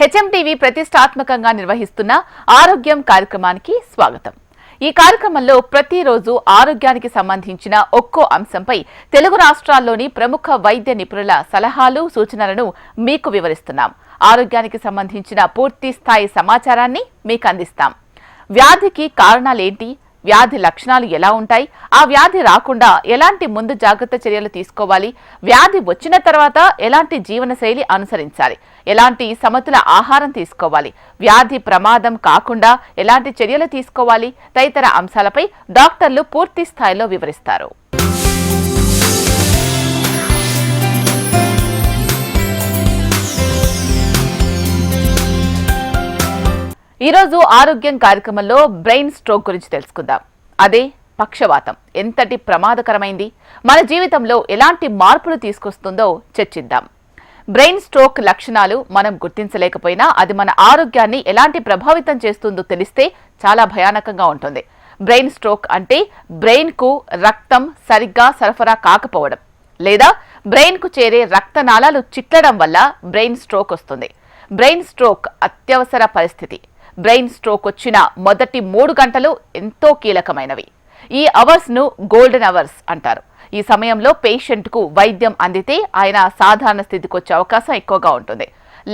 HMTV ప్రతిష్టాత్మకంగా నిర్వహిస్తున్న ఆరోగ్యం కార్యక్రమానికి స్వాగతం. ఈ కార్యక్రమంలో ప్రతిరోజు ఆరోగ్యానికి సంబంధించిన ఒక్కో అంశంపై తెలుగు రాష్ట్రాల్లోని ప్రముఖ వైద్య నిపుణుల సలహాలు, సూచనలను మీకు వివరిస్తున్నాం. ఆరోగ్యానికి సంబంధించిన పూర్తి స్థాయి సమాచారాన్ని మీకు అందిస్తాం. వ్యాధికి కారణాలేంటి, వ్యాధి లక్షణాలు ఎలా ఉంటాయి, ఆ వ్యాధి రాకుండా ఎలాంటి ముందు జాగ్రత్త చర్యలు తీసుకోవాలి, వ్యాధి వచ్చిన తర్వాత ఎలాంటి జీవనశైలి అనుసరించాలి, ఎలాంటి సమతుల ఆహారం తీసుకోవాలి, వ్యాధి ప్రమాదం కాకుండా ఎలాంటి చర్యలు తీసుకోవాలి తదితర అంశాలపై డాక్టర్లు పూర్తి స్థాయిలో వివరిస్తారు. ఈరోజు ఆరోగ్యం కార్యక్రమంలో బ్రెయిన్ స్ట్రోక్ గురించి తెలుసుకుందాం. అదే పక్షవాతం ఎంతటి ప్రమాదకరమైంది, మన జీవితంలో ఎలాంటి మార్పులు తీసుకొస్తుందో చర్చిద్దాం. బ్రెయిన్ స్ట్రోక్ లక్షణాలు మనం గుర్తించలేకపోయినా అది మన ఆరోగ్యాన్ని ఎలాంటి ప్రభావితం చేస్తుందో తెలిస్తే చాలా భయానకంగా ఉంటుంది. బ్రెయిన్ స్ట్రోక్ అంటే బ్రెయిన్ కు రక్తం సరిగ్గా సరఫరా కాకపోవడం లేదా బ్రెయిన్ కు చేరే రక్తనాళాలు చిట్లడం వల్ల బ్రెయిన్ స్ట్రోక్ వస్తుంది. బ్రెయిన్ స్ట్రోక్ అత్యవసర పరిస్థితి. బ్రెయిన్ స్ట్రోక్ వచ్చిన మొదటి 3 గంటలు ఎంతో కీలకమైనవి. ఈ అవర్స్ ను గోల్డెన్ అవర్స్ అంటారు. ఈ సమయంలో పేషెంట్ కు వైద్యం అందితే ఆయన సాధారణ స్థితికి వచ్చే అవకాశం ఎక్కువగా ఉంటుంది.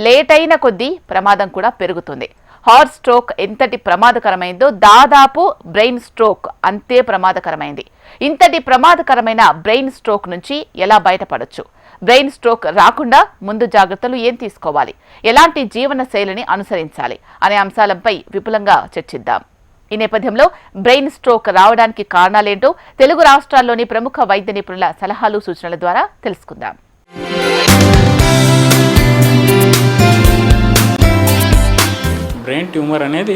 లేట్ అయిన కొద్దీ ప్రమాదం కూడా పెరుగుతుంది. హార్ట్ స్ట్రోక్ ఎంతటి ప్రమాదకరమైందో దాదాపు బ్రెయిన్ స్ట్రోక్ అంతే ప్రమాదకరమైంది. ఇంతటి ప్రమాదకరమైన బ్రెయిన్ స్ట్రోక్ నుంచి ఎలా బయటపడొచ్చు, బ్రెయిన్ స్ట్రోక్ రాకుండా ముందు జాగ్రత్తలు ఏం తీసుకోవాలి, ఎలాంటి జీవన శైలిని అనుసరించాలి అనే అంశాలపై విపులంగా చర్చిద్దాం. ఈ నేపథ్యంలో బ్రెయిన్ స్ట్రోక్ రావడానికి కారణాలేంటో తెలుగు రాష్ట్రాల్లోని ప్రముఖ వైద్య నిపుణుల సలహాలు, సూచనల ద్వారా తెలుసుకుందాం. బ్రెయిన్ ట్యూమర్ అనేది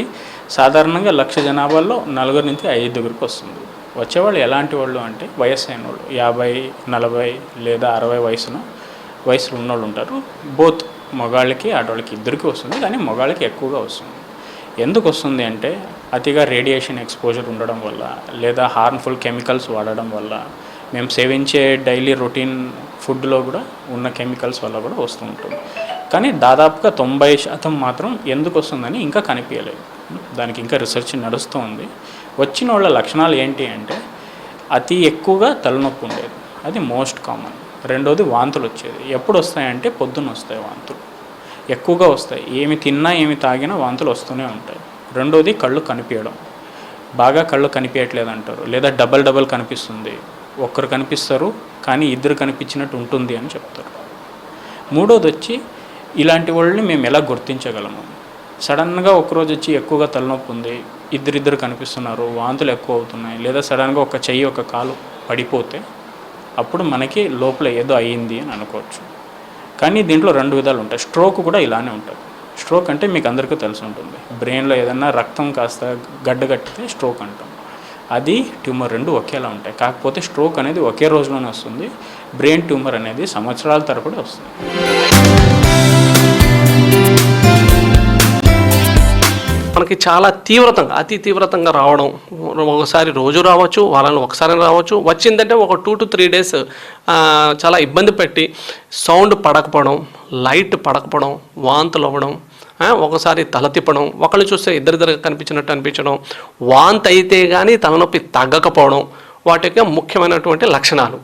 సాధారణంగా 1,00,000 జనాభాలో 4 నుంచి 5 వస్తుంది. వచ్చేవాళ్ళు ఎలాంటి వాళ్ళు అంటే వయసు అయిన వాళ్ళు, 50, 40 లేదా 60 వయసులో ఉన్నోళ్ళు ఉంటారు. బోత్ మగాళ్ళకి ఆడవాళ్ళకి ఇద్దరికి వస్తుంది, కానీ మగాళ్ళకి ఎక్కువగా వస్తుంది. ఎందుకు వస్తుంది అంటే అతిగా రేడియేషన్ ఎక్స్పోజర్ ఉండడం వల్ల లేదా హార్మ్ఫుల్ కెమికల్స్ వాడడం వల్ల, మేము సేవించే డైలీ రొటీన్ ఫుడ్లో కూడా ఉన్న కెమికల్స్ వల్ల కూడా వస్తూ ఉంటుంది. కానీ దాదాపుగా 90% మాత్రం ఎందుకు వస్తుందని ఇంకా కనిపించలేదు. దానికి ఇంకా రీసెర్చ్ నడుస్తూ ఉంది. వచ్చిన వాళ్ళ లక్షణాలు ఏంటి అంటే అతి ఎక్కువగా తలనొప్పి ఉండేది, అది మోస్ట్ కామన్. రెండోది వాంతులు వచ్చేది. ఎప్పుడు వస్తాయంటే పొద్దున్న వస్తాయి వాంతులు, ఎక్కువగా వస్తాయి. ఏమి తిన్నా ఏమి తాగినా వాంతులు వస్తూనే ఉంటాయి. రెండోది కళ్ళు కనిపించడం, బాగా కళ్ళు కనిపించట్లేదు అంటారు, లేదా డబల్ కనిపిస్తుంది. ఒక్కరు కనిపిస్తారు కానీ ఇద్దరు కనిపించినట్టు ఉంటుంది అని చెప్తారు. మూడోది వచ్చి ఇలాంటి వాళ్ళని మేము ఎలా గుర్తించగలము? సడన్గా ఒకరోజు వచ్చి ఎక్కువగా తలనొప్పి ఉంది, ఇద్దరిద్దరు కనిపిస్తున్నారు, వాంతులు ఎక్కువ అవుతున్నాయి, లేదా సడన్గా ఒక చెయ్యి ఒక కాలు పడిపోతే అప్పుడు మనకి లోపల ఏదో అయ్యింది అని అనుకోవచ్చు. కానీ దీంట్లో 2 విధాలు ఉంటాయి. స్ట్రోక్ కూడా ఇలానే ఉంటుంది. స్ట్రోక్ అంటే మీకు అందరికీ తెలిసి ఉంటుంది, బ్రెయిన్లో ఏదన్నా రక్తం కాస్త గడ్డగట్టితే స్ట్రోక్ అంటాం. అది ట్యూమర్ 2 ఒకేలా ఉంటాయి. కాకపోతే స్ట్రోక్ అనేది ఒకే రోజులోనే వస్తుంది, బ్రెయిన్ ట్యూమర్ అనేది సంవత్సరాల తరబడి వస్తుంది. మనకి చాలా అతి తీవ్రతంగా రావడం, ఒకసారి రోజు రావచ్చు, వారానికి ఒకసారి రావచ్చు. వచ్చిందంటే ఒక 2 to 3 days చాలా ఇబ్బంది పెట్టి సౌండ్ పడకపోవడం, లైట్ పడకపోవడం, వాంతులు అవ్వడం, ఒకసారి తల తిప్పడం, ఒకళ్ళు చూస్తే ఇద్దరిద్దరు కనిపించినట్టు అనిపించడం, వాంతి అయితే కానీ తలనొప్పి తగ్గకపోవడం, వాటి యొక్క ముఖ్యమైనటువంటి లక్షణాలు.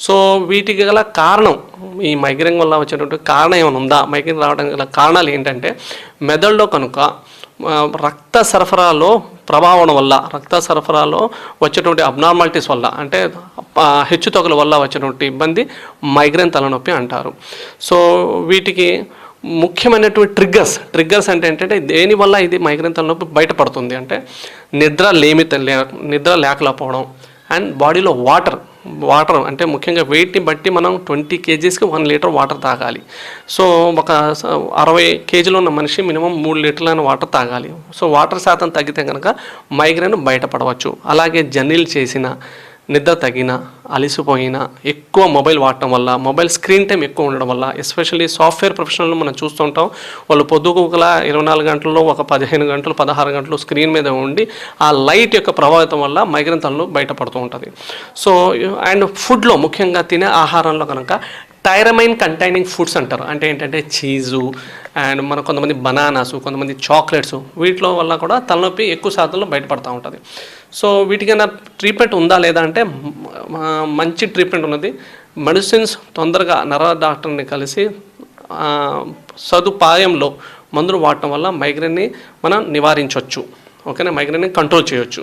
సో వీటికి గల కారణం, ఈ మైగ్రేన్ వల్ల వచ్చేటువంటి కారణం ఏమైనా ఉందా? మైగ్రేన్ రావడానికి గల కారణాలు ఏంటంటే మెదడులో కనుక రక్త సరఫరాలో ప్రభావం వల్ల, రక్త సరఫరాలో వచ్చేటువంటి అబ్నార్మాలిటీస్ వల్ల, అంటే హెచ్చుతగ్గుల వల్ల వచ్చేటువంటి ఇబ్బంది మైగ్రేన్ తలనొప్పి అంటారు. సో వీటికి ముఖ్యమైనటువంటి ట్రిగ్గర్స్ అంటే ఏంటంటే దేనివల్ల ఇది మైగ్రేన్ తలనొప్పి బయటపడుతుంది అంటే నిద్ర లేకపోవడం, అండ్ బాడీలో వాటర్ అంటే ముఖ్యంగా వెయిట్ని బట్టి మనం 20 kgsకి 1 లీటర్ వాటర్ తాగాలి. సో ఒక 60 kgలో ఉన్న మనిషి మినిమం 3 లీటర్లైన వాటర్ తాగాలి. సో వాటర్ శాతం తగ్గితే కనుక మైగ్రేన్ బయటపడవచ్చు. అలాగే జర్నీలు చేసిన, నిద్ర తగిన, అలిసిపోయిన, ఎక్కువ మొబైల్ వాడటం వల్ల, మొబైల్ స్క్రీన్ టైం ఎక్కువ ఉండడం వల్ల, ఎస్పెషల్లీ సాఫ్ట్వేర్ ప్రొఫెషనల్ మనం చూస్తుంటాం, వాళ్ళు పొద్దుగల 24 గంటల్లో ఒక 15 గంటలు 16 గంటలు స్క్రీన్ మీద ఉండి ఆ లైట్ యొక్క ప్రభావితం వల్ల మైగ్రేన్ తలనొప్పి బయటపడుతూ ఉంటుంది. సో అండ్ ఫుడ్లో ముఖ్యంగా తినే ఆహారంలో కనుక థైరమైన్ కంటైనింగ్ ఫుడ్స్ అంటారు. అంటే ఏంటంటే చీజు అండ్ మన కొంతమంది బనానాస్, కొంతమంది చాక్లెట్స్, వీటిలో వల్ల కూడా తలనొప్పి ఎక్కువ శాతంలో బయటపడుతూ ఉంటుంది. సో వీటికైనా ట్రీట్మెంట్ ఉందా లేదా అంటే మంచి ట్రీట్మెంట్ ఉన్నది. మెడిసిన్స్ తొందరగా డాక్టర్ని కలిసి సదుపాయంలో మందులు వాడటం వల్ల మైగ్రేన్ని మనం నివారించవచ్చు. ఓకేనా, మైగ్రేన్ని కంట్రోల్ చేయొచ్చు.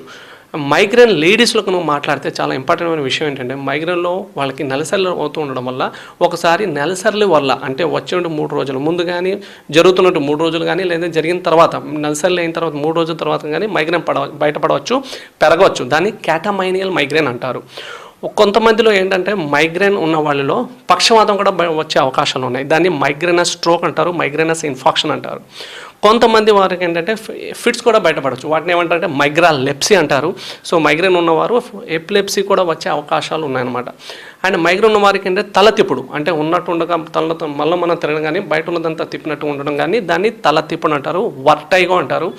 మైగ్రేన్ లేడీస్లో నువ్వు మాట్లాడితే చాలా ఇంపార్టెంట్ అయిన విషయం ఏంటంటే మైగ్రేన్లో వాళ్ళకి నెలసర్లు అవుతూ ఉండడం వల్ల ఒకసారి నెలసర్లు వల్ల అంటే వచ్చే 3 రోజుల ముందు కానీ జరుగుతున్నట్టు 3 రోజులు కానీ లేదా జరిగిన తర్వాత నెలసర్లు అయిన తర్వాత 3 రోజుల తర్వాత కానీ మైగ్రేన్ బయటపడవచ్చు, పెరగవచ్చు. దాన్ని క్యాటమైనియల్ మైగ్రేన్ అంటారు. కొంతమందిలో ఏంటంటే మైగ్రేన్ ఉన్న వాళ్ళలో పక్షవాతం కూడా వచ్చే అవకాశాలు ఉన్నాయి. దాన్ని మైగ్రేనస్ స్ట్రోక్ అంటారు, మైగ్రేనస్ ఇన్ఫాక్షన్ అంటారు. కొంతమంది వారికి ఏంటంటే ఫిట్స్ కూడా బయటపడవచ్చు. వాటిని ఏమంటారంటే మైగ్రాలెప్సీ అంటారు. సో మైగ్రేన్ ఉన్నవారు ఎపిలెప్సీ కూడా వచ్చే అవకాశాలు ఉన్నాయన్నమాట. అండ్ మైగ్రేన్ ఉన్న వారికి ఏంటంటే తల తిప్పుడు, అంటే ఉన్నట్టు ఉండగా తలతో మళ్ళీ మనం తిరగడం కానీ బయట ఉన్నదంతా తిప్పినట్టు ఉండడం కానీ దాన్ని తల తిప్పుడు అంటారు, వర్టైగో అంటారు.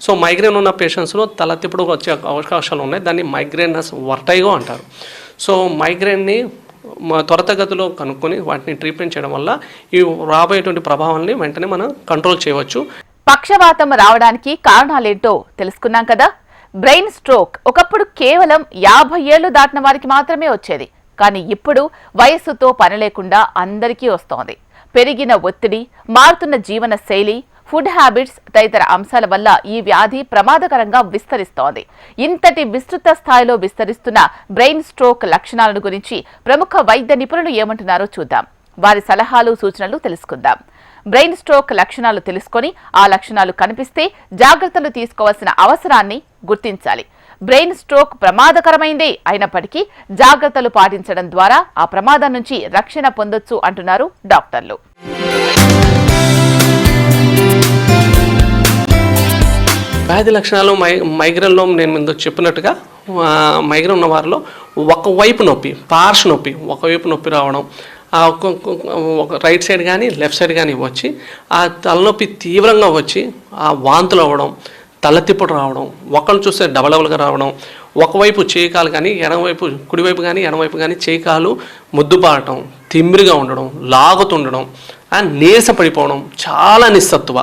సో మైగ్రేన్ ఉన్న పేషెంట్స్లో తల తిప్పుడు వచ్చే అవకాశాలు ఉన్నాయి. దాన్ని మైగ్రేనస్ వర్టైగో అంటారు. సో మైగ్రేన్ని త్వరితగతిలో కనుక్కొని వాటిని ట్రీట్మెంట్ చేయడం వల్ల ఈ రాబోయేటువంటి ప్రభావాన్ని వెంటనే మనం కంట్రోల్ చేయవచ్చు. పక్షవాతం రావడానికి కారణాలేంటో తెలుసుకున్నాం కదా. బ్రెయిన్ స్ట్రోక్ ఒకప్పుడు కేవలం 50 ఏళ్లు దాటిన వారికి మాత్రమే వచ్చేది. కానీ ఇప్పుడు వయస్సుతో పని లేకుండా అందరికీ వస్తోంది. పెరిగిన ఒత్తిడి, మారుతున్న జీవన శైలి, ఫుడ్ హ్యాబిట్స్ తదితర అంశాల వల్ల ఈ వ్యాధి ప్రమాదకరంగా విస్తరిస్తోంది. ఇంతటి విస్తృత స్థాయిలో విస్తరిస్తున్న బ్రెయిన్ స్ట్రోక్ లక్షణాలను గురించి ప్రముఖ వైద్య నిపుణులు ఏమంటున్నారో చూద్దాం. వారి సలహాలు, సూచనలు తెలుసుకుందాం. బ్రెయిన్ స్ట్రోక్ లక్షణాలు తెలుసుకొని ఆ లక్షణాలు కనిపిస్తే జాగ్రత్తలు తీసుకోవాల్సిన అవసరాన్ని గుర్తించాలి. బ్రెయిన్ స్ట్రోక్ ప్రమాదకరమైందే అయినప్పటికీ జాగ్రత్తలు పాటించడం ద్వారా ఆ ప్రమాదం నుంచి రక్షణ పొందొచ్చు అంటున్నారు డాక్టర్లు. వ్యాధి లక్షణాలు మైగ్రేన్లో నేను ముందు చెప్పినట్టుగా మైగ్రేన్ ఉన్న వారిలో ఒకవైపు నొప్పి, పార్ష్ నొప్పి, ఒకవైపు నొప్పి రావడం, ఒక రైట్ సైడ్ కానీ లెఫ్ట్ సైడ్ కానీ వచ్చి ఆ తలనొప్పి తీవ్రంగా వచ్చి ఆ వాంతులు అవ్వడం, తలతిప్పుడు రావడం, ఒకళ్ళు చూస్తే డబల్గా రావడం, ఒకవైపు చేయికాలు కానీ ఎడమవైపు, కుడివైపు కానీ ఎడమవైపు కానీ చేయికాలు ముద్దుబారటం, తిమ్మిరిగా ఉండడం, లాగుతుండడం, నీరస పడిపోవడం, చాలా నిస్సత్తువ,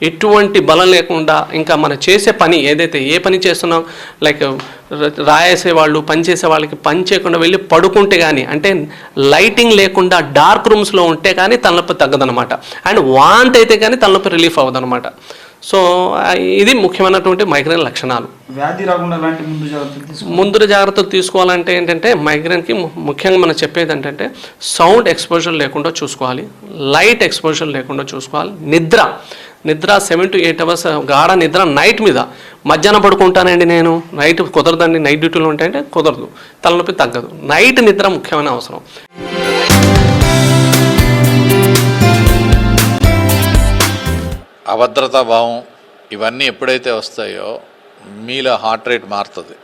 ఎటువంటి బలం లేకుండా ఇంకా మనం చేసే పని ఏదైతే ఏ పని చేస్తున్నాం లైక్ రాయేసే వాళ్ళు పని చేసే వాళ్ళకి పని చేయకుండా వెళ్ళి పడుకుంటే కానీ అంటే లైటింగ్ లేకుండా డార్క్ రూమ్స్లో ఉంటే కానీ తలనొప్పి తగ్గదనమాట. అండ్ వాంతి అయితే కానీ తలనొప్పి రిలీఫ్ అవ్వదనమాట. సో ఇది ముఖ్యమైనటువంటి మైగ్రేన్ లక్షణాలు. వ్యాధి రాకుండా ముందు జాగ్రత్తలు తీసుకోవాలంటే ఏంటంటే మైగ్రేన్కి ముఖ్యంగా మనం చెప్పేది ఏంటంటే సౌండ్ ఎక్స్పోజర్ లేకుండా చూసుకోవాలి, లైట్ ఎక్స్పోజర్ లేకుండా చూసుకోవాలి, నిద్ర 7 to 8 hours గాఢ నిద్ర నైట్ మీద. మధ్యాహ్నం పడుకుంటానండి నేను, నైట్ కుదరదండి, నైట్ డ్యూటీలో ఉంటాయంటే కుదరదు, తలనొప్పి తగ్గదు. నైట్ నిద్ర ముఖ్యమైన అవసరం. అభద్రతా భావం ఇవన్నీ ఎప్పుడైతే వస్తాయో మీలో హార్ట్ రేట్ మారుతుంది.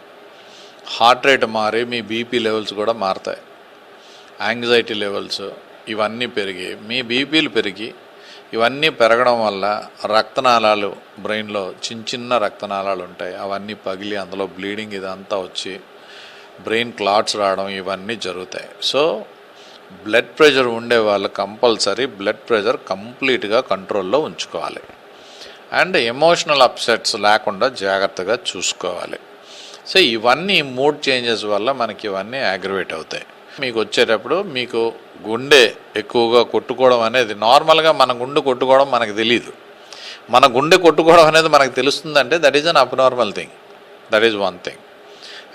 హార్ట్ రేట్ మారి మీ బీపీ లెవెల్స్ కూడా మారుతాయి. యాంగ్జైటీ లెవెల్స్ ఇవన్నీ పెరిగి మీ బీపీలు పెరిగి ఇవన్నీ పెరగడం వల్ల రక్తనాళాలు బ్రెయిన్లో చిన్న రక్తనాళాలు ఉంటాయి, అవన్నీ పగిలి అందులో బ్లీడింగ్ ఇదంతా వచ్చి బ్రెయిన్ క్లాట్స్ రావడం ఇవన్నీ జరుగుతాయి. సో బ్లడ్ ప్రెషర్ ఉండే వాళ్ళు కంపల్సరీ బ్లడ్ ప్రెషర్ కంప్లీట్గా కంట్రోల్లో ఉంచుకోవాలి. అండ్ ఎమోషనల్ అప్సెట్స్ లేకుండా జాగ్రత్తగా చూసుకోవాలి. సో ఇవన్నీ మూడ్ చేంజెస్ వల్ల మనకి ఇవన్నీ అగ్రవేట్ అవుతాయి. మీకు వచ్చేటప్పుడు మీకు గుండె ఎక్కువగా కొట్టుకోవడం అనేది నార్మల్గా మన గుండె కొట్టుకోవడం మనకు తెలియదు. మన గుండె కొట్టుకోవడం అనేది మనకు తెలుస్తుందంటే that is an abnormal thing. That is one thing.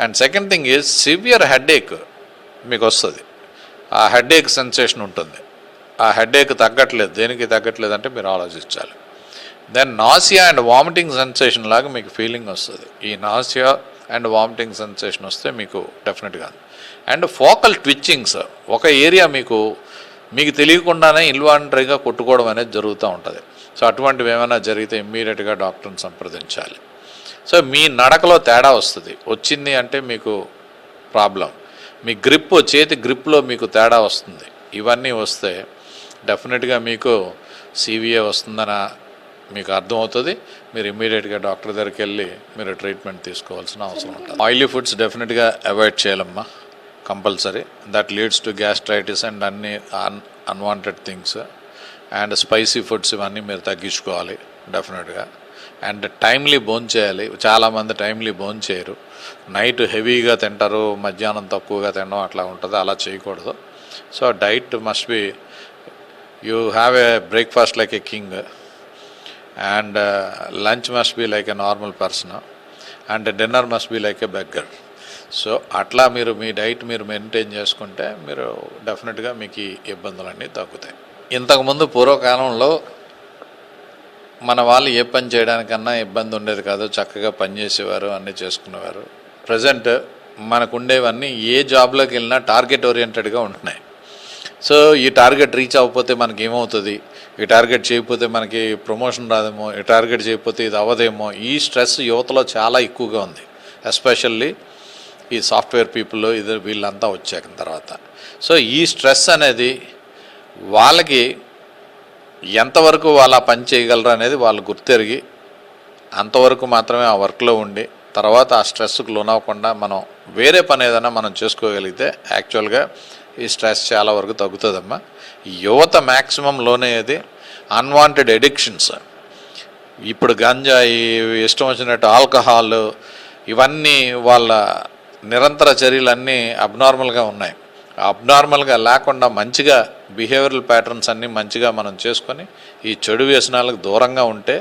And second thing is severe headache మీకు వస్తుంది. ఆ హెడేక్ సెన్సేషన్ ఉంటుంది. ఆ హెడేక్ తగ్గట్లేదు, దేనికి తగ్గట్లేదు అంటే మీరు ఆలోచించాలి. Then nausea and vomiting sensation లాగా మీకు ఫీలింగ్ వస్తుంది. ఈ నాసియా అండ్ వామిటింగ్ సెన్సేషన్ వస్తే మీకు డెఫినెట్గా. అండ్ ఫోకల్ ట్విచ్చింగ్స్, ఒక ఏరియా మీకు తెలియకుండానే ఇన్వాలంటరీగా కొట్టుకోవడం అనేది జరుగుతూ ఉంటుంది. సో అటువంటివి ఏమైనా జరిగితే ఇమ్మీడియట్గా డాక్టర్ని సంప్రదించాలి. సో మీ నడకలో తేడా వచ్చింది అంటే మీకు ప్రాబ్లం. మీ చేతి గ్రిప్లో మీకు తేడా వస్తుంది. ఇవన్నీ వస్తే డెఫినెట్గా మీకు సివిఏ వస్తుందని మీకు అర్థమవుతుంది. మీరు ఇమ్మీడియట్గా డాక్టర్ దగ్గరికి వెళ్ళి మీరు ట్రీట్మెంట్ తీసుకోవాల్సిన అవసరం ఉంటుంది. ఆయిలీ ఫుడ్స్ డెఫినెట్గా అవాయిడ్ చేయాలమ్మా, compulsory. That leads to gastritis and అన్ని unwanted things and spicy foods ఇవన్నీ మీరు తగ్గించుకోవాలి డెఫినెట్గా. అండ్ టైమ్లీ భోజనం చేయాలి. చాలామంది టైమ్లీ భోజనం చేయరు, నైట్ హెవీగా తింటారు, మధ్యాహ్నం తక్కువగా తినడం అట్లా ఉంటుంది. అలా చేయకూడదు. So diet must be, you have a breakfast like a king and lunch must be like A normal person and dinner must be like A beggar. So అట్లా మీరు మీ డైట్ మీరు మెయింటైన్ చేసుకుంటే మీరు డెఫినెట్గా మీకు ఈ ఇబ్బందులన్నీ తగ్గుతాయి. ఇంతకుముందు పూర్వకాలంలో మన వాళ్ళు ఏ పని చేయడానికన్నా ఇబ్బంది ఉండేది కాదు, చక్కగా పని చేసేవారు, అన్నీ చేసుకునేవారు. ప్రజెంట్ మనకు ఉండేవన్నీ ఏ జాబ్లోకి వెళ్ళినా టార్గెట్ ఓరియంటెడ్గా ఉంటున్నాయి. సో ఈ టార్గెట్ రీచ్ అవ్వకపోతే మనకి ఏమవుతుంది, ఈ టార్గెట్ చేయకపోతే మనకి ప్రమోషన్ రాదేమో, ఈ టార్గెట్ చేయకపోతే ఇది అవ్వదేమో, ఈ స్ట్రెస్ యువతలో చాలా ఎక్కువగా ఉంది. ఎస్పెషల్లీ ఈ సాఫ్ట్వేర్ పీపుల్ ఇది వీళ్ళంతా వచ్చాక తర్వాత. సో ఈ స్ట్రెస్ అనేది వాళ్ళకి ఎంతవరకు వాళ్ళ పని చేయగలరు అనేది వాళ్ళు గుర్తెరిగి అంతవరకు మాత్రమే ఆ వర్క్లో ఉండి తర్వాత ఆ స్ట్రెస్కు లోనవ్వకుండా మనం వేరే పని ఏదైనా మనం చేసుకోగలిగితే యాక్చువల్గా ఈ స్ట్రెస్ చాలా వరకు తగ్గుతుందమ్మా. యువత మ్యాక్సిమం లోనేది అన్వాంటెడ్ ఎడిక్షన్స్, ఇప్పుడు గంజాయి, ఇష్టం వచ్చినట్టు ఆల్కహాల్, ఇవన్నీ వాళ్ళ నిరంతర చర్యలన్నీ అబ్నార్మల్గా ఉన్నాయి. అబ్నార్మల్గా లేకుండా మంచిగా బిహేవియరల్ ప్యాటర్న్స్ అన్నీ మంచిగా మనం చేసుకొని ఈ చెడు వ్యసనాలకు దూరంగా ఉంటే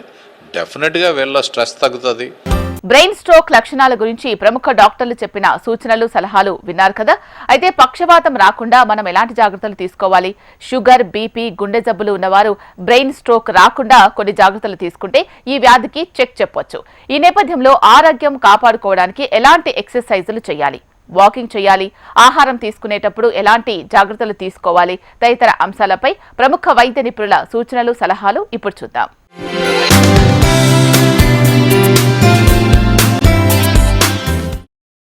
డెఫినెట్గా వీళ్ళ స్ట్రెస్ తగ్గుతుంది. బ్రెయిన్ స్ట్రోక్ లక్షణాల గురించి ప్రముఖ డాక్టర్లు చెప్పిన సూచనలు సలహాలు విన్నారు కదా. అయితే పక్షవాతం రాకుండా మనం ఎలాంటి జాగ్రత్తలు తీసుకోవాలి? షుగర్, బీపీ, గుండె జబ్బులు ఉన్నవారు బ్రెయిన్ స్ట్రోక్ రాకుండా కొన్ని జాగ్రత్తలు తీసుకుంటే ఈ వ్యాధికి చెక్ చెప్పొచ్చు. ఈ నేపథ్యంలో ఆరోగ్యం కాపాడుకోవడానికి ఎలాంటి ఎక్సర్సైజులు చేయాలి, వాకింగ్ చేయాలి, ఆహారం తీసుకునేటప్పుడు ఎలాంటి జాగ్రత్తలు తీసుకోవాలి తదితర అంశాలపై ప్రముఖ వైద్య నిపుణుల సూచనలు సలహాలు ఇప్పుడు చూద్దాం.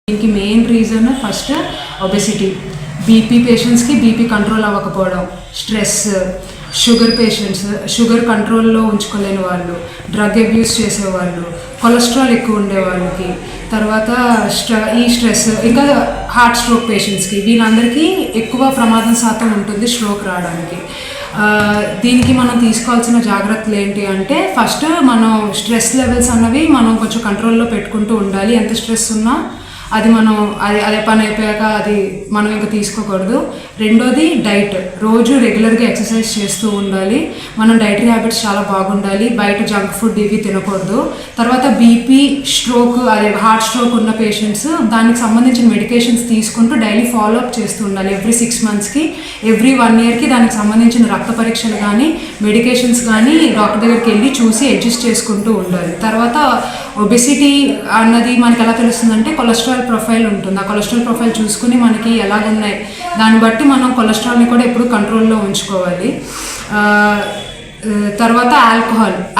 దీనికి main reason first obesity, BP పేషెంట్స్కి బీపీ కంట్రోల్ అవ్వకపోవడం, స్ట్రెస్, షుగర్ పేషెంట్స్ షుగర్ కంట్రోల్లో ఉంచుకోలేని వాళ్ళు, డ్రగ్ అబ్యూస్ చేసేవాళ్ళు, కొలెస్ట్రాల్ ఎక్కువ ఉండే వాళ్ళకి, తర్వాత ఈ స్ట్రెస్, ఇంకా హార్ట్ స్ట్రోక్ పేషెంట్స్కి, వీళ్ళందరికీ ఎక్కువ ప్రమాదం శాతం ఉంటుంది స్ట్రోక్ రావడానికి. దీనికి మనం తీసుకోవాల్సిన జాగ్రత్తలు ఏంటి అంటే ఫస్ట్ మనం స్ట్రెస్ లెవెల్స్ అన్నవి మనం కొంచెం కంట్రోల్లో పెట్టుకుంటూ ఉండాలి. ఎంత స్ట్రెస్ ఉన్నా అది మనం అదే పని అయిపోయాక అది మనం ఇంకా తీసుకోకూడదు. రెండోది డైట్, రోజు రెగ్యులర్గా ఎక్సర్సైజ్ చేస్తూ ఉండాలి. మనం డైటరీ హ్యాబిట్స్ చాలా బాగుండాలి, బయట జంక్ ఫుడ్ ఇవి తినకూడదు. తర్వాత బీపీ, స్ట్రోక్, అదే హార్ట్ స్ట్రోక్ ఉన్న పేషెంట్స్ దానికి సంబంధించిన మెడికేషన్స్ తీసుకుంటూ డైలీ ఫాలో అప్ చేస్తూ ఉండాలి. ఎవ్రీ 6 monthsకి, ఎవ్రీ 1 yearకి దానికి సంబంధించిన రక్త పరీక్షలు కానీ మెడికేషన్స్ కానీ డాక్టర్ దగ్గరికి వెళ్ళి చూసి అడ్జస్ట్ చేసుకుంటూ ఉండాలి. తర్వాత ఒబెసిటీ అన్నది మనకి ఎలా తెలుస్తుందంటే కొలెస్ట్రాల్ ప్రొఫైల్ ఉంటుంది. ఆ కొలెస్ట్రాల్ ప్రొఫైల్ చూసుకుని మనకి ఎలాగున్నాయి దాన్ని బట్టి మనం కొలెస్ట్రాల్ని కూడా ఎప్పుడు కంట్రోల్లో ఉంచుకోవాలి. తర్వాత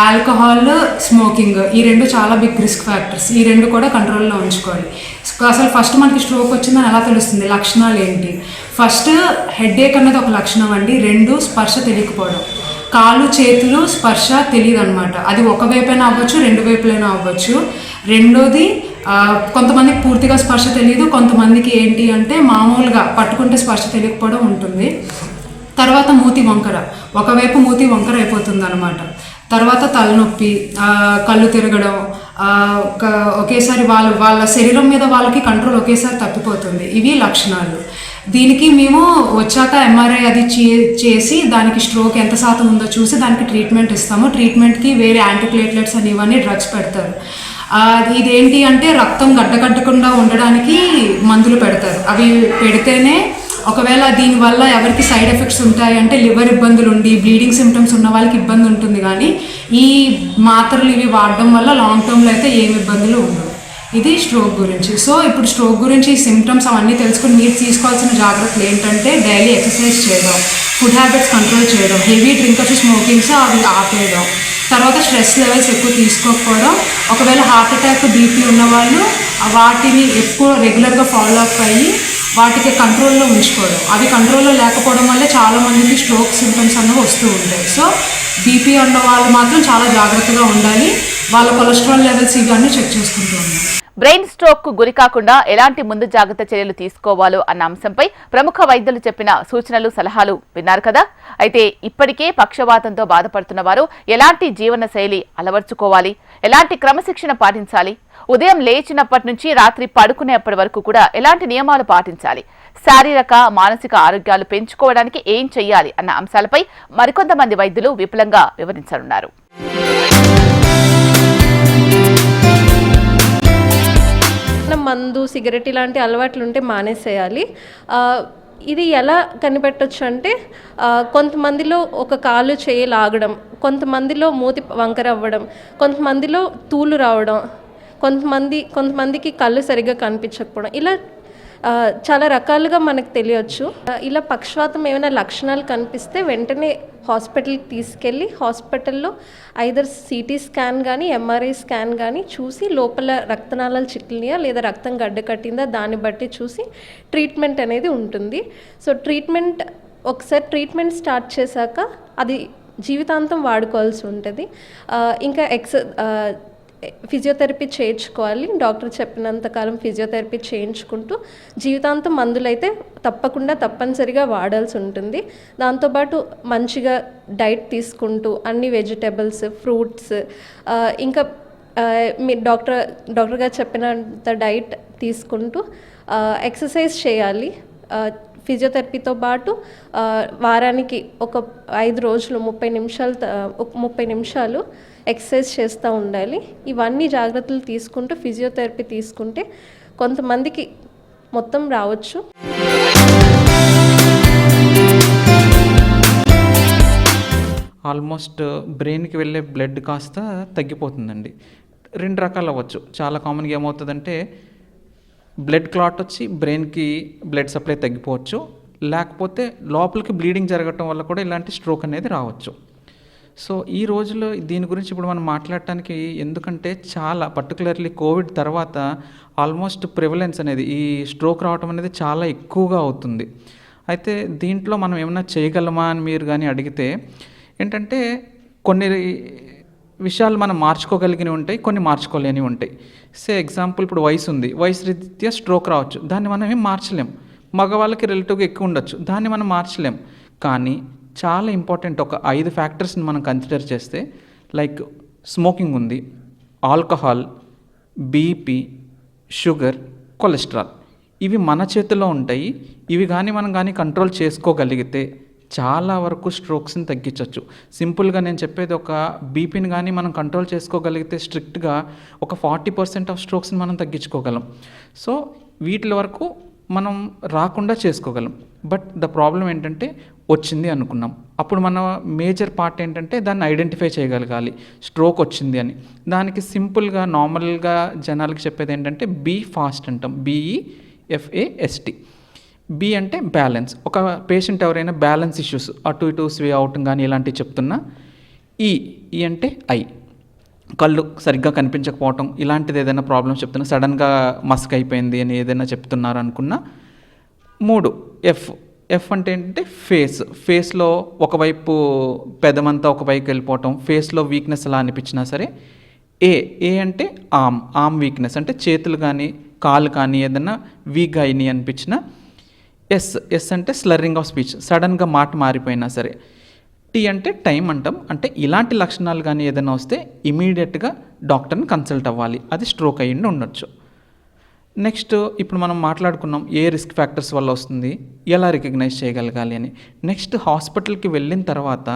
ఆల్కహాల్, స్మోకింగ్, ఈ రెండు చాలా బిగ్ రిస్క్ ఫ్యాక్టర్స్. ఈ రెండు కూడా కంట్రోల్లో ఉంచుకోవాలి. అసలు ఫస్ట్ మనకి స్ట్రోక్ వచ్చిందని ఎలా తెలుస్తుంది, లక్షణాలు ఏంటి? ఫస్ట్ హెడేక్ అన్నది ఒక లక్షణం అండి. 2 స్పర్శ తెలియకపోవడం, కాళ్ళు చేతులు స్పర్శ తెలియదు అనమాట. అది ఒకవైపైనా అవ్వచ్చు, 2 వైపులైనా అవ్వచ్చు. రెండోది కొంతమందికి పూర్తిగా స్పర్శ తెలియదు, కొంతమందికి ఏంటి అంటే మామూలుగా పట్టుకుంటే స్పర్శ తెలియకపోవడం ఉంటుంది. తర్వాత మూతి వంకర, ఒకవైపు మూతి వంకర అయిపోతుంది అనమాట. తర్వాత తలనొప్పి, కళ్ళు తిరగడం, ఒకేసారి వాళ్ళ శరీరం మీద వాళ్ళకి కంట్రోల్ ఒకేసారి తప్పిపోతుంది. ఇవి లక్షణాలు. దీనికి మేము వచ్చాక ఎంఆర్ఐ అది చేసి దానికి స్ట్రోక్ ఎంత శాతం ఉందో చూసి దానికి ట్రీట్మెంట్ ఇస్తాము. ట్రీట్మెంట్కి వేరే యాంటీప్లేట్లెట్స్ అని ఇవన్నీ డ్రగ్స్ పెడతారు. ఇదేంటి అంటే రక్తం గడ్డకట్టకుండా ఉండడానికి మందులు పెడతారు. అవి పెడితేనే ఒకవేళ దీనివల్ల ఎవరికి సైడ్ ఎఫెక్ట్స్ ఉంటాయి అంటే లివర్ ఇబ్బందులు ఉండి బ్లీడింగ్ సిమ్టమ్స్ ఉన్న వాళ్ళకి ఇబ్బంది ఉంటుంది, కానీ ఈ మాత్రలు ఇవి వాడడం వల్ల లాంగ్ టర్మ్లో అయితే ఏమి ఇబ్బందులు ఉండవు. ఇది స్ట్రోక్ గురించి. సో ఇప్పుడు స్ట్రోక్ గురించి సిమ్టమ్స్ అవన్నీ తెలుసుకుని మీరు తీసుకోవాల్సిన జాగ్రత్తలు ఏంటంటే డైలీ ఎక్సర్సైజ్ చేయడం, ఫుడ్ హ్యాబిట్స్ కంట్రోల్ చేయడం, హెవీ డ్రింకర్స్, స్మోకింగ్స్ అవి ఆపేయడం, తర్వాత స్ట్రెస్ లెవెల్స్ ఎక్కువ తీసుకోకపోవడం, ఒకవేళ హార్ట్ అటాక్, బీపీ ఉన్నవాళ్ళు వాటిని ఎక్కువ రెగ్యులర్గా ఫాలో అప్ అయ్యి వాటికి కంట్రోల్లో ఉంచుకోవడం. అవి కంట్రోల్లో లేకపోవడం వల్లే చాలామందికి స్ట్రోక్ సిమ్టమ్స్ అన్నవి వస్తూ ఉంటాయి. సో బీపీ ఉన్న వాళ్ళు మాత్రం చాలా జాగ్రత్తగా ఉండాలి, వాళ్ళ కొలెస్ట్రాల్ లెవెల్స్ ఇవన్నీ చెక్ చేసుకుంటూ ఉండాలి. బ్రెయిన్ స్ట్రోక్ కు గురి కాకుండా ఎలాంటి ముందు జాగ్రత్త చర్యలు తీసుకోవాలో అన్న అంశంపై ప్రముఖ వైద్యులు చెప్పిన సూచనలు సలహాలు విన్నారు కదా. అయితే ఇప్పటికే పక్షవాతంతో బాధపడుతున్న వారు ఎలాంటి జీవన శైలి అలవర్చుకోవాలి, ఎలాంటి క్రమశిక్షణ పాటించాలి, ఉదయం లేచినప్పటి నుంచి రాత్రి పడుకునేప్పటి వరకు కూడా ఎలాంటి నియమాలు పాటించాలి, శారీరక మానసిక ఆరోగ్యాలు పెంచుకోవడానికి ఏం చెయ్యాలి అన్న అంశాలపై మరికొంతమంది వైద్యులు విపులంగా వివరించనున్నారు. మందు, సిగరెట్ ఇలాంటి అలవాట్లు ఉంటే మానేసేయాలి. ఇది ఎలా కనిపెట్టొచ్చు అంటే కొంతమందిలో ఒక కాలు చేయి లాగడం, కొంతమందిలో మూతి వంకర అవ్వడం, కొంతమందిలో తూలు రావడం, కొంతమందికి కళ్ళు సరిగ్గా కనిపించకపోవడం, ఇలా చాలా రకాలుగా మనకు తెలియచ్చు. ఇలా పక్షవాతం ఏమైనా లక్షణాలు కనిపిస్తే వెంటనే హాస్పిటల్కి తీసుకెళ్ళి హాస్పిటల్లో ఐదర్ సిటీ స్కాన్ కానీ ఎంఆర్ఐ స్కాన్ కానీ చూసి లోపల రక్తనాళాలు చిట్లినాయా లేదా రక్తం గడ్డ కట్టిందా దాన్ని బట్టి చూసి ట్రీట్మెంట్ అనేది ఉంటుంది. సో ఒకసారి ట్రీట్మెంట్ స్టార్ట్ చేశాక అది జీవితాంతం వాడుకోవాల్సి ఉంటుంది. ఇంకా ఫిజియోథెరపీ చేయించుకోవాలి. డాక్టర్ చెప్పినంతకాలం ఫిజియోథెరపీ చేయించుకుంటూ జీవితాంతం మందులైతే తప్పనిసరిగా వాడాల్సి ఉంటుంది. దాంతోపాటు మంచిగా డైట్ తీసుకుంటూ అన్ని వెజిటబుల్స్, ఫ్రూట్స్, ఇంకా మీ డాక్టర్ గారు చెప్పినంత డైట్ తీసుకుంటూ ఎక్సర్సైజ్ చేయాలి. ఫిజియోథెరపీతో పాటు వారానికి ఒక 5 రోజులు 30 నిమిషాలు ఎక్సర్సైజ్ చేస్తూ ఉండాలి. ఇవన్నీ జాగ్రత్తలు తీసుకుంటూ ఫిజియోథెరపీ తీసుకుంటే కొంతమందికి మొత్తం రావచ్చు. ఆల్మోస్ట్ బ్రెయిన్కి వెళ్ళే బ్లడ్ కాస్త తగ్గిపోతుందండి. 2 రకాలు అవ్వచ్చు. చాలా కామన్గా ఏమవుతుందంటే బ్లడ్ క్లాట్ వచ్చి బ్రెయిన్కి బ్లడ్ సప్లై తగ్గిపోవచ్చు, లేకపోతే లోపలికి బ్లీడింగ్ జరగటం వల్ల కూడా ఇలాంటి స్ట్రోక్ అనేది రావచ్చు. సో ఈ రోజుల్లో దీని గురించి ఇప్పుడు మనం మాట్లాడటానికి, ఎందుకంటే చాలా పర్టికులర్లీ కోవిడ్ తర్వాత ఆల్మోస్ట్ ప్రివలెన్స్ అనేది, ఈ స్ట్రోక్ రావటం అనేది చాలా ఎక్కువగా అవుతుంది. అయితే దీంట్లో మనం ఏమైనా చేయగలమా అని మీరు కానీ అడిగితే ఏంటంటే కొన్ని విషయాలు మనం మార్చుకోగలిగినవి ఉంటాయి, కొన్ని మార్చుకోలేనివి ఉంటాయి. ఎగ్జాంపుల్ ఇప్పుడు వయసు ఉంది, వయసు రీత్యా స్ట్రోక్ రావచ్చు, దాన్ని మనం ఏం మార్చలేం. మగవాళ్ళకి రిలేటివ్గా ఎక్కువ ఉండొచ్చు, దాన్ని మనం మార్చలేం. కానీ చాలా ఇంపార్టెంట్ ఒక 5 ఫ్యాక్టర్స్ని మనం కన్సిడర్ చేస్తే, లైక్ స్మోకింగ్ ఉంది, ఆల్కహాల్, బీపీ, షుగర్, కొలెస్ట్రాల్, ఇవి మన చేతిలో ఉంటాయి. ఇవి మనం కంట్రోల్ చేసుకోగలిగితే చాలా వరకు స్ట్రోక్స్ని తగ్గించవచ్చు. సింపుల్గా నేను చెప్పేది, ఒక బీపీని కానీ మనం కంట్రోల్ చేసుకోగలిగితే స్ట్రిక్ట్గా ఒక 40% ఆఫ్ స్ట్రోక్స్ని మనం తగ్గించుకోగలం. సో వీటి వరకు మనం రాకుండా చేసుకోగలం. బట్ ద ప్రాబ్లం ఏంటంటే వచ్చింది అనుకున్నాం, అప్పుడు మన మేజర్ పార్ట్ ఏంటంటే దాన్ని ఐడెంటిఫై చేయగలగాలి స్ట్రోక్ వచ్చింది అని. దానికి సింపుల్గా నార్మల్గా జనాలకి చెప్పేది ఏంటంటే బీ ఫాస్ట్ అంటాం, BEFAST. బి అంటే బ్యాలెన్స్. ఒక పేషెంట్ ఎవరైనా బ్యాలెన్స్ ఇష్యూస్, అటు ఇటు స్వే అవటం కానీ ఇలాంటివి చెప్తున్నా. ఈ అంటే ఐ, కళ్ళు సరిగ్గా కనిపించకపోవటం, ఇలాంటిది ఏదైనా ప్రాబ్లమ్స్ చెప్తున్నా, సడన్గా మస్క్ అయిపోయింది అని ఏదైనా చెప్తున్నారు అనుకున్నా. 3 ఎఫ్ అంటే ఏంటంటే ఫేస్లో ఒకవైపు పెదమంతా ఒకవైపు వెళ్ళిపోవటం, ఫేస్లో వీక్నెస్ అలా అనిపించినా సరే. ఏ అంటే ఆర్మ్ వీక్నెస్, అంటే చేతులు కానీ కాళ్ళు కానీ ఏదైనా వీక్గా అయినాయి అనిపించినా. ఎస్ అంటే స్లర్రింగ్ ఆఫ్ స్పీచ్, సడన్గా మాట మారిపోయినా సరే. టీ అంటే టైం అంటాం, అంటే ఇలాంటి లక్షణాలు కానీ ఏదైనా వస్తే ఇమీడియట్గా డాక్టర్ని కన్సల్ట్ అవ్వాలి, అది స్ట్రోక్ అయ్యిండి ఉండొచ్చు. నెక్స్ట్ ఇప్పుడు మనం మాట్లాడుకున్నాం ఏ రిస్క్ ఫ్యాక్టర్స్ వల్ల వస్తుంది, ఎలా రికగ్నైజ్ చేయగలగాలి అని. నెక్స్ట్ హాస్పిటల్కి వెళ్ళిన తర్వాత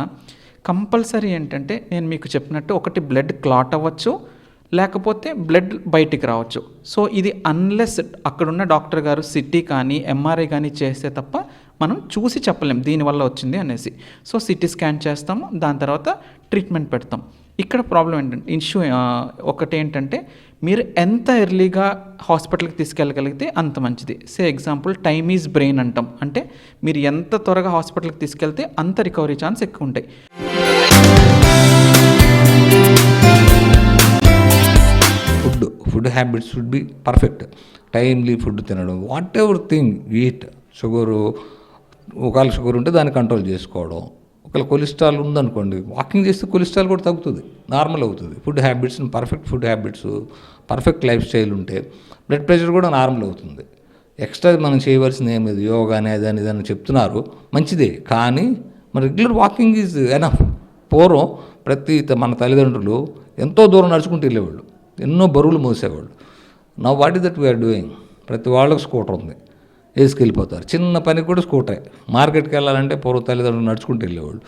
కంపల్సరీ ఏంటంటే నేను మీకు చెప్పినట్టు, ఒకటి బ్లడ్ క్లాట్ అవ్వచ్చు, లేకపోతే బ్లడ్ బయటికి రావచ్చు. సో ఇది అన్లెస్ అక్కడున్న డాక్టర్ గారు సిటీ కానీ ఎంఆర్ఐ కానీ చేస్తే తప్ప మనం చూసి చెప్పలేం దీనివల్ల వచ్చింది అనేసి. సో సిటీ స్కాన్ చేస్తాము, దాని తర్వాత ట్రీట్మెంట్ పెడతాం. ఇక్కడ ప్రాబ్లం ఏంటంటే ఒకటి ఏంటంటే మీరు ఎంత ఎర్లీగా హాస్పిటల్కి తీసుకెళ్ళగలిగితే అంత మంచిది. ఎగ్జాంపుల్ టైమ్ ఈజ్ బ్రెయిన్ అంటాం, అంటే మీరు ఎంత త్వరగా హాస్పిటల్కి తీసుకెళ్తే అంత రికవరీ ఛాన్స్ ఎక్కువ ఉంటాయి. Food habits should be perfect. Timely food తినడం, వాట్ ఎవర్ థింగ్ ఈట్. ఒకవేళ షుగర్ ఉంటే దాన్ని కంట్రోల్ చేసుకోవడం, ఒకవేళ కొలెస్ట్రాల్ ఉందనుకోండి, వాకింగ్ చేస్తే కొలెస్ట్రాల్ కూడా తగ్గుతుంది, నార్మల్ అవుతుంది. Food habits, perfect food habits, perfect life style ఉంటే బ్లడ్ ప్రెషర్ కూడా నార్మల్ అవుతుంది. ఎక్స్ట్రా మనం చేయవలసింది ఏం లేదు. యోగా అనేది అని చెప్తున్నారు, మంచిదే. కానీ మన రెగ్యులర్ వాకింగ్ ఈజ్ ఎనఫ్. పూర్వం మన తల్లిదండ్రులు ఎంతో దూరం నడుచుకుంటూ వెళ్ళేవాళ్ళు, ఎన్నో బరువులు మోసేవాళ్ళు. నా what is that we are doing? ప్రతి వాళ్ళకి స్కూటర్ ఉంది, వేసుకెళ్ళిపోతారు. చిన్న పనికి కూడా స్కూటరే. మార్కెట్కి వెళ్ళాలంటే పూర్వ తల్లిదండ్రులు నడుచుకుంటూ వెళ్ళేవాళ్ళు.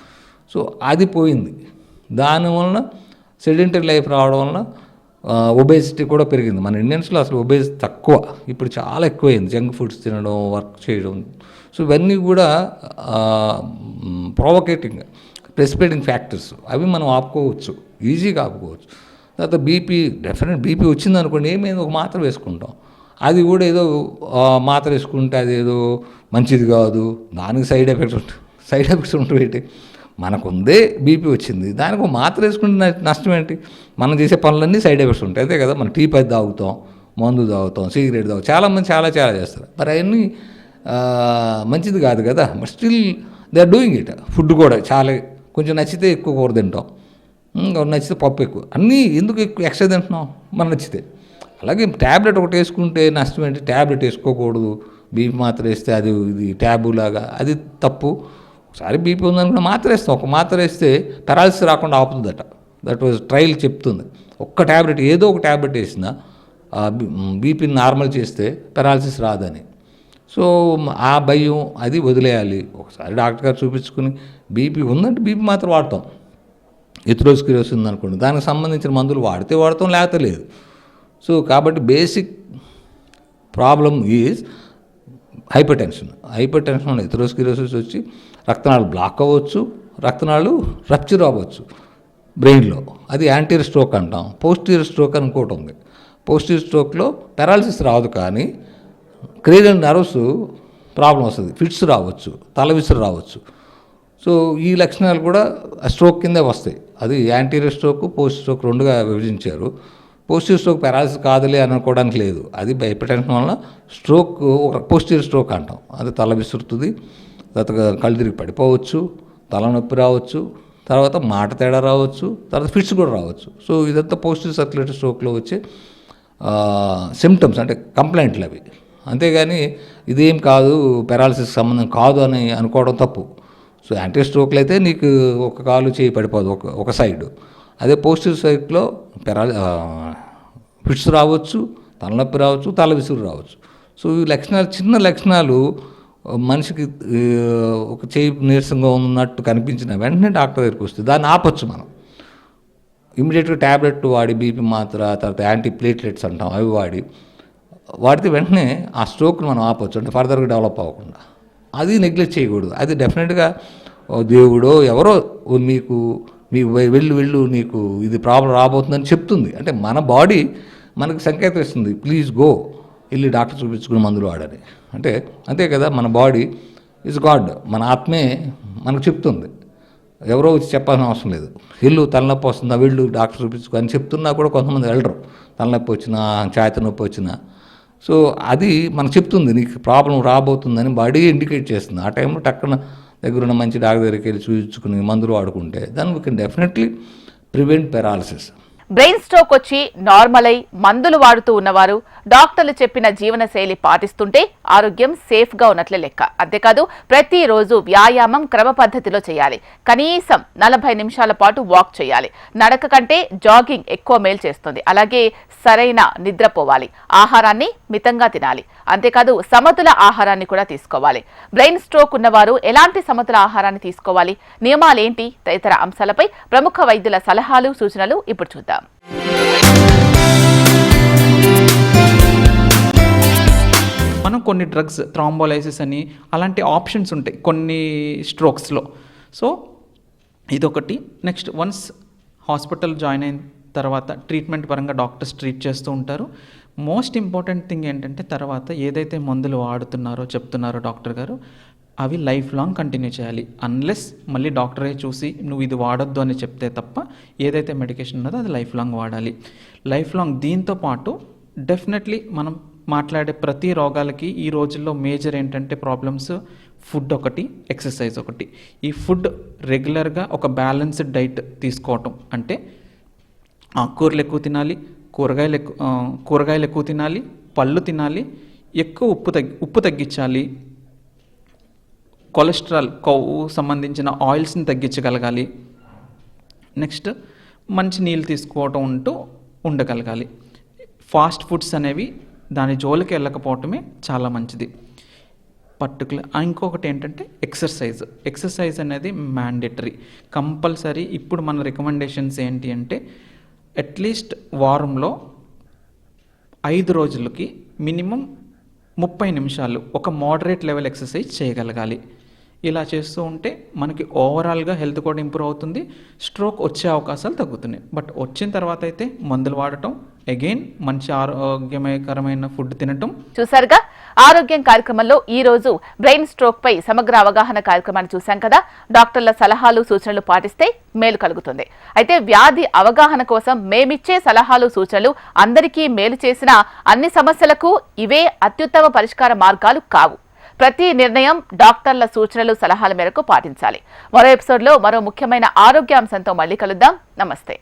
సో అది పోయింది. దానివలన సెడెంటరీ లైఫ్ రావడం వలన ఒబేసిటీ కూడా పెరిగింది. మన ఇండియన్స్లో అసలు ఒబేసిటీ తక్కువ, ఇప్పుడు చాలా ఎక్కువైంది. జంక్ ఫుడ్స్ తినడం, వర్క్ చేయడం. సో ఇవన్నీ కూడా ప్రొవోకేటింగ్, ప్రెసిపిటేటింగ్ ఫ్యాక్టర్స్. అవి మనం ఆపుకోవచ్చు, ఈజీగా ఆపుకోవచ్చు. తర్వాత బీపీ, డెఫినెట్ బీపీ వచ్చింది అనుకోండి, ఏమైంది, ఒక మాత్ర వేసుకుంటాం. అది కూడా ఏదో మాత్ర వేసుకుంటే అది ఏదో మంచిది కాదు, దానికి సైడ్ ఎఫెక్ట్స్ ఉంటాయి. మనకు ఉందే బీపీ వచ్చింది, దానికి ఒక మాత్ర వేసుకుంటే నష్టం ఏంటి? మనం చేసే పనులన్నీ సైడ్ ఎఫెక్ట్స్ ఉంటాయి. అదే కదా, మనం టీ పది తాగుతాం, మందు తాగుతాం, సిగరెట్ తాగుతాం, చాలామంది చాలా చేస్తారు. మరి అవన్నీ మంచిది కాదు కదా. But still they are doing it. Food కూడా చాలా, కొంచెం నచ్చితే ఎక్కువ కూర తింటాం, నచ్చితే పప్పు ఎక్కువ, అన్నీ ఎందుకు ఎక్కువ ఎక్స్ట్రా తింటున్నాం మనం నచ్చితే. అలాగే ట్యాబ్లెట్ ఒకటి వేసుకుంటే నష్టం ఏంటి? ట్యాబ్లెట్ వేసుకోకూడదు, బీపీ మాత్ర వేస్తే అది ఇది ట్యాబు లాగా, అది తప్పు. ఒకసారి బీపీ ఉందనుకున్న మాత్ర వేస్తాం, ఒక మాత్ర వేస్తే పెరాలసిస్ రాకుండా ఆపుతుందట. దట్ వాజ్ ట్రయల్ చెప్తుంది. ఒక్క ట్యాబ్లెట్, ఏదో ఒక ట్యాబ్లెట్ వేసినా బీపీని నార్మల్ చేస్తే పెరాలసిస్ రాదని. సో ఆ భయం అది వదిలేయాలి. ఒకసారి డాక్టర్ గారు చూపించుకుని బీపీ ఉందంటే బీపీ మాత్రం వాడతాం. ఎథెరోస్క్లెరోసిస్ ఉందనుకోండి, దానికి సంబంధించిన మందులు వాడితే వాడతాం, లేకపోతే లేదు. సో కాబట్టి basic problem is hyper tension. Atherosclerosis వచ్చి రక్తనాళాలు బ్లాక్ అవ్వచ్చు, రక్తనాళాలు రప్చర్ అవ్వచ్చు బ్రెయిన్లో. అది యాంటీరియర్ స్ట్రోక్ అంటాం. పోస్టీరియర్ స్ట్రోక్ అని ఇంకోటి ఉంది. పోస్టీరియర్ స్ట్రోక్లో పెరాలసిస్ రాదు, కానీ క్రేనియల్ నర్వ్స్ ప్రాబ్లం వస్తుంది, ఫిట్స్ రావచ్చు, తల విసురు రావచ్చు. సో ఈ లక్షణాలు కూడా స్ట్రోక్ కిందే వస్తాయి. అది యాంటీరియర్ స్ట్రోక్, పోస్ట్ స్ట్రోక్ రెండుగా విభజించారు. పోస్టీరియర్ స్ట్రోక్ పెరాలసిస్ కాదులే అనుకోవడానికి లేదు. అది హైపర్ టెన్షన్ వల్ల స్ట్రోక్, ఒక పోస్టీరియర్ స్ట్రోక్ అంటాం. అది తల విసురుతుంది, తర్వాత కళ్ళు తిరిగి పడిపోవచ్చు, తలనొప్పి రావచ్చు, తర్వాత మాట తేడా రావచ్చు, తర్వాత ఫిట్స్ కూడా రావచ్చు. సో ఇదంతా పోస్టీరియర్ సర్క్యులేటరీ స్ట్రోక్లో వచ్చే సిమ్టమ్స్, అంటే కంప్లైంట్లు అవి. అంతేగాని ఇదేం కాదు, పెరాలసిస్ సంబంధం కాదు అని అనుకోవడం తప్పు. సో యాంటీ స్ట్రోక్లు అయితే నీకు ఒక కాలు చేయి పడిపోదు, ఒక సైడ్. అదే పోస్టీరియర్ సైడ్లో ఫిట్స్ రావచ్చు, తలనొప్పి రావచ్చు, తల విసురు రావచ్చు. సో ఈ లక్షణాలు, చిన్న లక్షణాలు మనిషికి ఒక చేయి నీరసంగా ఉన్నట్టు కనిపించిన వెంటనే డాక్టర్ దగ్గరికి వస్తుంది. దాన్ని ఆపచ్చు మనం. ఇమీడియట్గా ట్యాబ్లెట్ వాడి, బీపీ మాత్ర, తర్వాత యాంటీ ప్లేట్లెట్స్ అంటాం, అవి వాడితే వెంటనే ఆ స్ట్రోక్ని మనం ఆపచ్చు, అంటే ఫర్దర్గా డెవలప్ అవ్వకుండా. అది నెగ్లెక్ట్ చేయకూడదు. అది డెఫినెట్గా దేవుడో ఎవరో మీకు వెళ్ళు నీకు ఇది ప్రాబ్లం రాబోతుందని చెప్తుంది. అంటే మన బాడీ మనకు సంకేతం ఇస్తుంది, ప్లీజ్ గో, వెళ్ళి డాక్టర్ చూపించుకుని మందులు వాడని. అంటే అంతే కదా, మన బాడీ ఈజ్ గాడ్, మన ఆత్మే మనకు చెప్తుంది. ఎవరో వచ్చి చెప్పాల్సిన అవసరం లేదు. వెళ్ళు, తలనొప్పి వస్తుందా, వెళ్ళు డాక్టర్ చూపించుకో అని చెప్తున్నా కూడా కొంతమంది వెళ్ళరు. తలనొప్పి వచ్చినా, ఛాతీ నొప్పి వచ్చినా. సో అది మనకు చెప్తుంది, నీకు ప్రాబ్లం రాబోతుందని బాడీ ఇండికేట్ చేస్తుంది. ఆ టైంలో టక్కున దగ్గరున్న మంచి డాక్టర్ దగ్గరికి వెళ్ళి చూపించుకుని మందులు వాడుకుంటే దాన్ని we can definitely prevent paralysis. Brain stroke వచ్చి నార్మల్ అయి మందులు వాడుతూ ఉన్నవారు డాక్టర్లు చెప్పిన జీవనశైలి పాటిస్తుంటే ఆరోగ్యం సేఫ్ గా ఉన్నట్లే లెక్క. అంతేకాదు ప్రతిరోజు వ్యాయామం క్రమ పద్ధతిలో చేయాలి. కనీసం 40 నిమిషాల పాటు వాక్ చేయాలి. నడక కంటే జాగింగ్ ఎక్కువ మేలు చేస్తుంది. అలాగే సరైన నిద్రపోవాలి. ఆహారాన్ని మితంగా తినాలి. అంతేకాదు సమతుల ఆహారాన్ని కూడా తీసుకోవాలి. బ్రెయిన్ స్ట్రోక్ ఉన్నవారు ఎలాంటి సమతుల ఆహారాన్ని తీసుకోవాలి, నియమాలేంటి తదితర అంశాలపై ప్రముఖ వైద్యుల సలహాలు, సూచనలు ఇప్పుడు చూద్దాం. మనం కొన్ని డ్రగ్స్, థ్రాంబోలైసిస్ అని అలాంటి ఆప్షన్స్ ఉంటాయి కొన్ని స్ట్రోక్స్లో. సో ఇదొకటి. నెక్స్ట్, వన్స్ హాస్పిటల్ జాయిన్ అయిన తర్వాత ట్రీట్మెంట్ పరంగా డాక్టర్స్ ట్రీట్ చేస్తూ ఉంటారు. మోస్ట్ ఇంపార్టెంట్ థింగ్ ఏంటంటే తర్వాత ఏదైతే మందులు వాడుతున్నారో చెప్తున్నారో డాక్టర్ గారు, అవి లైఫ్ లాంగ్ కంటిన్యూ చేయాలి. అన్లెస్ మళ్ళీ డాక్టరే చూసి నువ్వు ఇది వాడొద్దు అని చెప్తే తప్ప ఏదైతే మెడికేషన్ ఉన్నదో అది లైఫ్ లాంగ్ వాడాలి. Life long. దీంతో పాటు డెఫినెట్లీ మనం మాట్లాడే ప్రతి రోగాలకి ఈ రోజుల్లో మేజర్ ఏంటంటే ప్రాబ్లమ్స్ ఫుడ్ ఒకటి, ఎక్సర్సైజ్ ఒకటి. ఈ ఫుడ్ రెగ్యులర్గా ఒక బ్యాలెన్స్డ్ డైట్ తీసుకోవటం అంటే ఆకుకూరలు ఎక్కువ తినాలి, కూరగాయలు ఎక్కువ తినాలి, పళ్ళు తినాలి, ఎక్కువ ఉప్పు తగ్గించాలి, కొలెస్ట్రాల్ కొవ్వు సంబంధించిన ఆయిల్స్ని తగ్గించగలగాలి. నెక్స్ట్ మంచి నీళ్ళు తీసుకోవటం ఉండగలగాలి. ఫాస్ట్ ఫుడ్స్ అనేవి దాని జోలికి వెళ్ళకపోవటమే చాలా మంచిది. ఇంకొకటి ఏంటంటే ఎక్సర్సైజ్ అనేది మ్యాండేటరీ, కంపల్సరీ. ఇప్పుడు మన రికమెండేషన్స్ ఏంటి అంటే అట్లీస్ట్ వారంలో 5 రోజులకి మినిమం 30 నిమిషాలు ఒక మోడరేట్ లెవెల్ ఎక్సర్సైజ్ చేయగలగాలి. ఇలా చేస్తూ ఉంటే మనకి ఓవరాల్గా హెల్త్ కూడా ఇంప్రూవ్ అవుతుంది, స్ట్రోక్ వచ్చే అవకాశాలు తగ్గుతున్నాయి. బట్ వచ్చిన తర్వాత అయితే మందులు వాడటం, అగైన్ మంచి ఆరోగ్యకరమైన ఫుడ్ తినటం. చూసారుగా ఆరోగ్యం కార్యక్రమంలో ఈ రోజు బ్రెయిన్ స్ట్రోక్ పై సమగ్ర అవగాహన కార్యక్రమాన్ని చూశాం కదా. డాక్టర్ల సలహాలు సూచనలు పాటిస్తే మేలు కలుగుతుంది. అయితే వ్యాధి అవగాహన కోసం మేమిచ్చే సలహాలు సూచనలు అందరికీ మేలు చేసిన అన్ని సమస్యలకు ఇవే అత్యుత్తమ పరిష్కార మార్గాలు కావు. ప్రతి నిర్ణయం డాక్టర్ల సూచనలు సలహాల మేరకు పాటించాలి. మరో ఎపిసోడ్లో మరో ముఖ్యమైన ఆరోగ్యాంశంతో మళ్ళీ కలుద్దాం. నమస్తే.